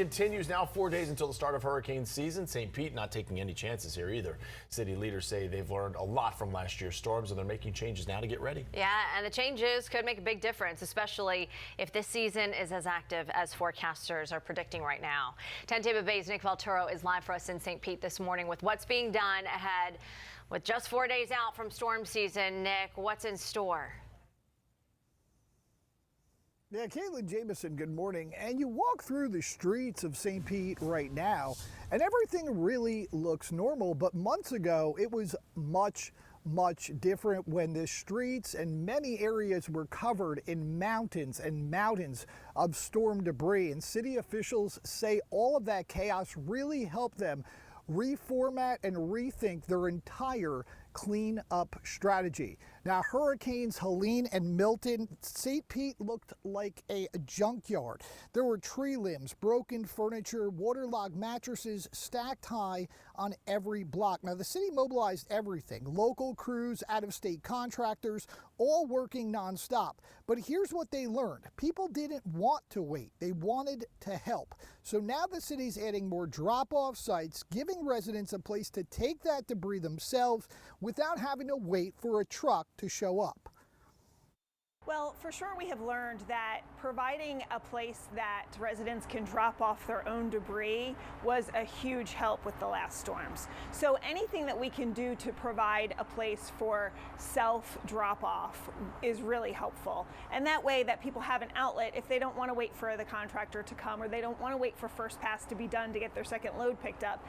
Continues now 4 days until the start of hurricane season. St. Pete not taking any chances here either. City leaders say they've learned a lot from last year's storms and they're making changes now to get ready. Yeah, and the changes could make a big difference, especially if this season is as active as forecasters are predicting right now. 10 Tampa Bay's Nick Valturo is live for us in St. Pete this morning with what's being done ahead. With just 4 days out from storm season, Nick, what's in store? Yeah, Caitlin Jameson, good morning. And you walk through the streets of St. Pete right now, and everything really looks normal. But months ago, it was much different when the streets and many areas were covered in mountains and mountains of storm debris. And city officials say all of that chaos really helped them reformat and rethink their entire cleanup strategy. Now, hurricanes Helene and Milton, St. Pete looked like a junkyard. There were tree limbs, broken furniture, waterlogged mattresses stacked high on every block. Now, the city mobilized everything, local crews, out-of-state contractors, all working nonstop. But here's what they learned. People didn't want to wait. They wanted to help. So now the city's adding more drop-off sites, giving residents a place to take that debris themselves without having to wait for a truck to show up. Well, for sure we have learned that providing a place that residents can drop off their own debris was a huge help with the last storms. So anything that we can do to provide a place for self drop-off is really helpful. And that way that people have an outlet if they don't want to wait for the contractor to come or they don't want to wait for first pass to be done to get their second load picked up.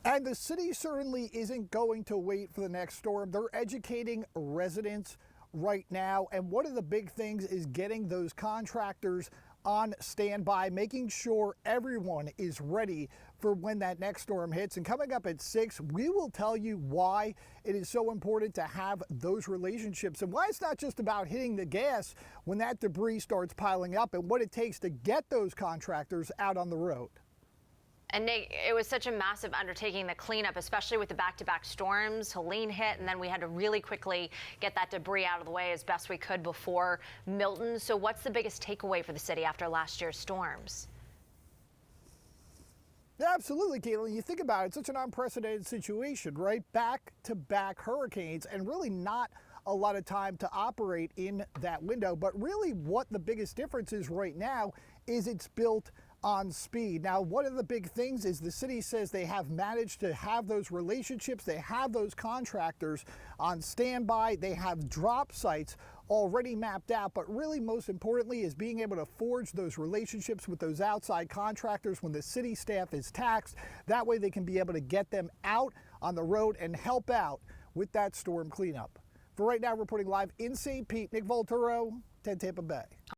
And the city certainly isn't going to wait for the next storm. They're educating residents right now. And one of the big things is getting those contractors on standby, making sure everyone is ready for when that next storm hits. And coming up at 6, we will tell you why it is so important to have those relationships and why it's not just about hitting the gas when that debris starts piling up and what it takes to get those contractors out on the road. And Nick, it was such a massive undertaking, the cleanup, especially with the back-to-back storms. Helene hit, and then we had to really quickly get that debris out of the way as best we could before Milton. So what's the biggest takeaway for the city after last year's storms? Yeah, absolutely, Caitlin. You think about it, it's such an unprecedented situation, right? Back-to-back hurricanes and really not a lot of time to operate in that window. But really what the biggest difference is right now is it's built on speed. Now, one of the big things is the city says they have managed to have those relationships, they have those contractors on standby, they have drop sites already mapped out, but really most importantly is being able to forge those relationships with those outside contractors when the city staff is taxed. That way they can be able to get them out on the road and help out with that storm cleanup. For right now, reporting live in St. Pete, Nick Valturo, 10 Tampa Bay.